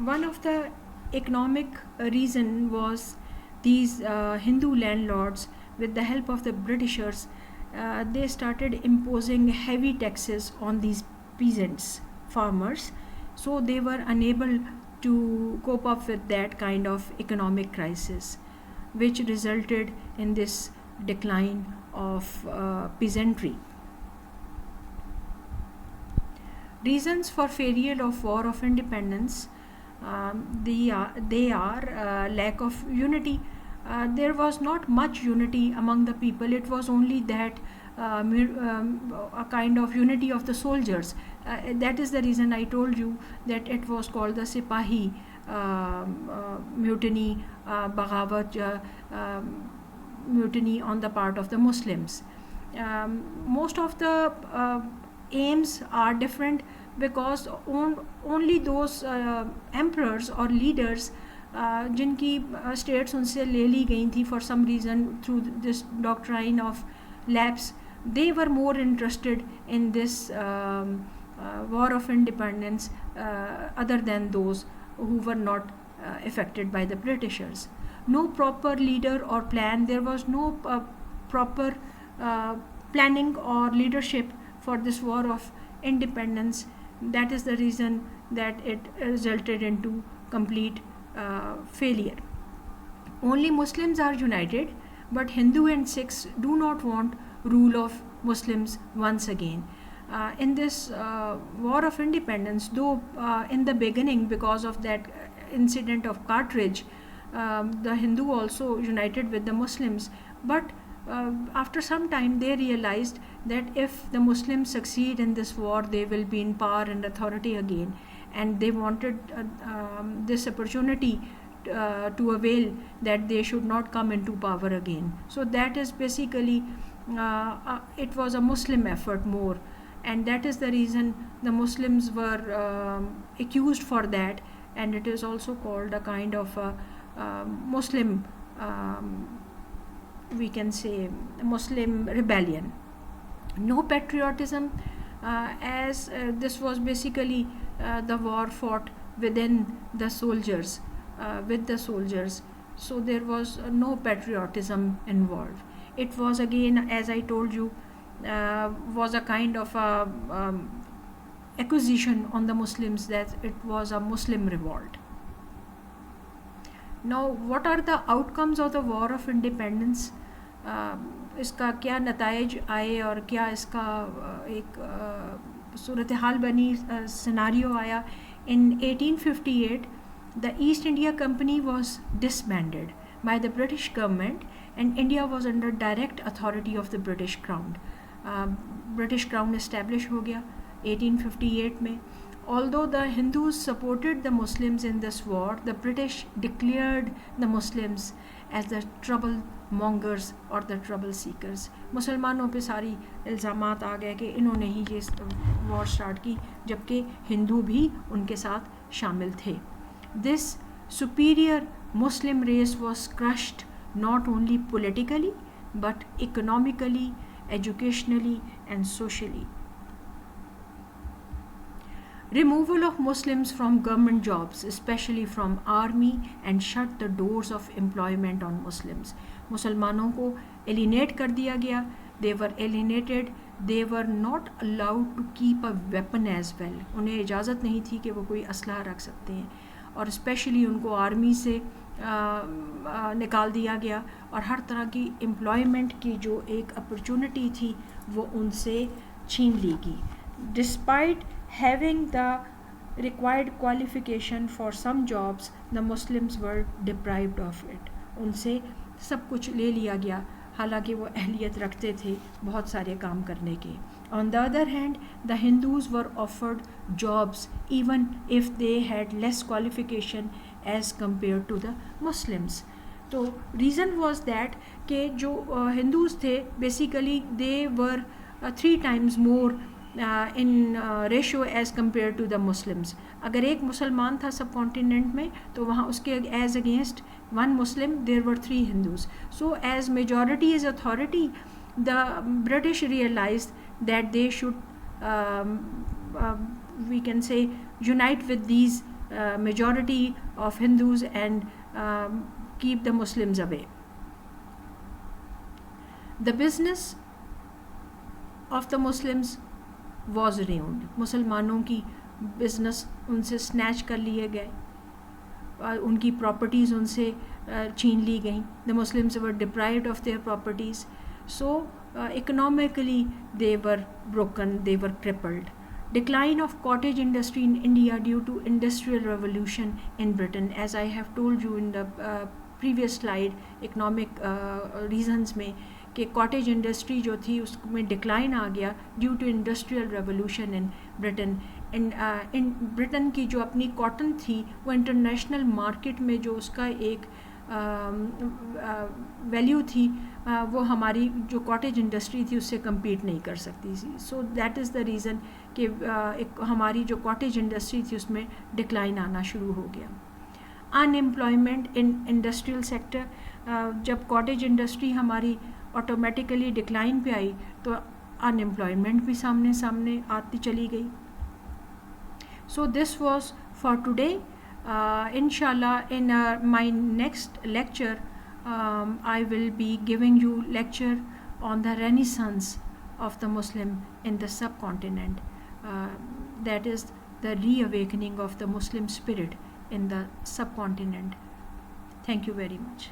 one of the economic reason was these Hindu landlords, with the help of the Britishers, they started imposing heavy taxes on these peasants, farmers, so they were unable to cope up with that kind of economic crisis, which resulted in this decline of peasantry. Reasons for failure of War of Independence, they are lack of unity. There was not much unity among the people. It was only that a kind of unity of the soldiers. That is the reason I told you that it was called the Sipahi mutiny, Baghawat mutiny on the part of the Muslims. Most of the aims are different, because only those emperors or leaders जिनकी states उनसे ले ली गई थी for some reason through this doctrine of lapse, they were more interested in this war of independence other than those who were not affected by the Britishers. No proper leader or plan. There was no proper planning or leadership for this war of independence. That is the reason that it resulted into complete failure. Only Muslims are united, but Hindu and Sikhs do not want rule of Muslims once again. In this war of independence, though in the beginning, because of that incident of Cartridge, the Hindu also united with the Muslims, but after some time they realized that if the Muslims succeed in this war, they will be in power and authority again, and they wanted this opportunity to avail, that they should not come into power again. So that is basically it was a Muslim effort more, and that is the reason the Muslims were accused for that, and it is also called a kind of a Muslim we can say Muslim rebellion. No patriotism, as this was basically the war fought within the soldiers, with the soldiers, so there was no patriotism involved. It was again, as I told you, was a kind of a accusation on the Muslims that it was a Muslim revolt. Now, what are the outcomes of the war of independence? इसका क्या नताइज आए और क्या इसका एक सूरत हाल बनी, scenario आया. In 1858, the East India Company was disbanded by the British government, and India was under direct authority of the British Crown. British Crown established हो गया 1858 में. Although the Hindus supported the Muslims in this war, the British declared the Muslims as the trouble-mongers or the trouble seekers. मुसलमानों पे सारी इल्ज़ामात आ गए कि इन्होंने ही ये वॉर स्टार्ट की, जबकि हिंदू भी उनके साथ शामिल थे. This superior Muslim race was crushed not only politically but economically, educationally and socially. Removal of Muslims from government jobs, especially from army, and shut the doors of employment on Muslims. मुसलमानों को alienate कर दिया गया. They were alienated. They were not allowed to keep a weapon as well. उन्हें इजाज़त नहीं थी कि वो कोई असलहा रख सकते हैं, और स्पेशली उनको आर्मी से निकाल दिया गया, और हर तरह की एम्प्लॉयमेंट की जो एक अपॉर्चुनिटी थी वो उनसे छीन ली गई. Despite having the required qualification for some jobs, the Muslims were deprived of it. उनसे सब कुछ ले लिया गया, हालांकि वो अहलियत रखते थे बहुत सारे काम करने के. On the other hand, the Hindus were offered jobs even if they had less qualification as compared to the Muslims. तो reason was that कि जो Hindus थे basically they were 3 times more in ratio as compared to the Muslims. अगर एक मुसलमान था सब continent में, तो वहाँ उसके as against one Muslim there were 3 Hindus. So as majority is authority, the British realized that they should we can say unite with these majority of Hindus and keep the Muslims away. The business of the Muslims was ruined. मुसलमानों की business उनसे snatch कर लिए गए, उनकी properties उनसे छीन ली गई. The Muslims were deprived of their properties. So economically they were broken, they were crippled. Decline of cottage industry in India due to industrial revolution in Britain. As I have told you in the previous slide, economic reasons में कि cottage industry जो थी उसमें decline आ गया due to industrial revolution in Britain. In Britain की जो अपनी कॉटन थी वो इंटरनेशनल मार्केट में जो उसका एक वैल्यू थी वो हमारी जो कॉटेज इंडस्ट्री थी उससे कम्पीट नहीं कर सकती थी. So that is the reason कि एक हमारी जो कॉटेज इंडस्ट्री थी उसमें डिक्लाइन आना शुरू हो गया. Unemployment in industrial sector. जब कॉटेज इंडस्ट्री हमारी ऑटोमेटिकली डिक्लाइन पे आई तो अनएम्प्लॉयमेंट भी सामने सामने आती चली गई. So this was for today. Inshallah, in my next lecture, I will be giving you lecture on the renaissance of the Muslim in the subcontinent. That is the reawakening of the Muslim spirit in the subcontinent. Thank you very much.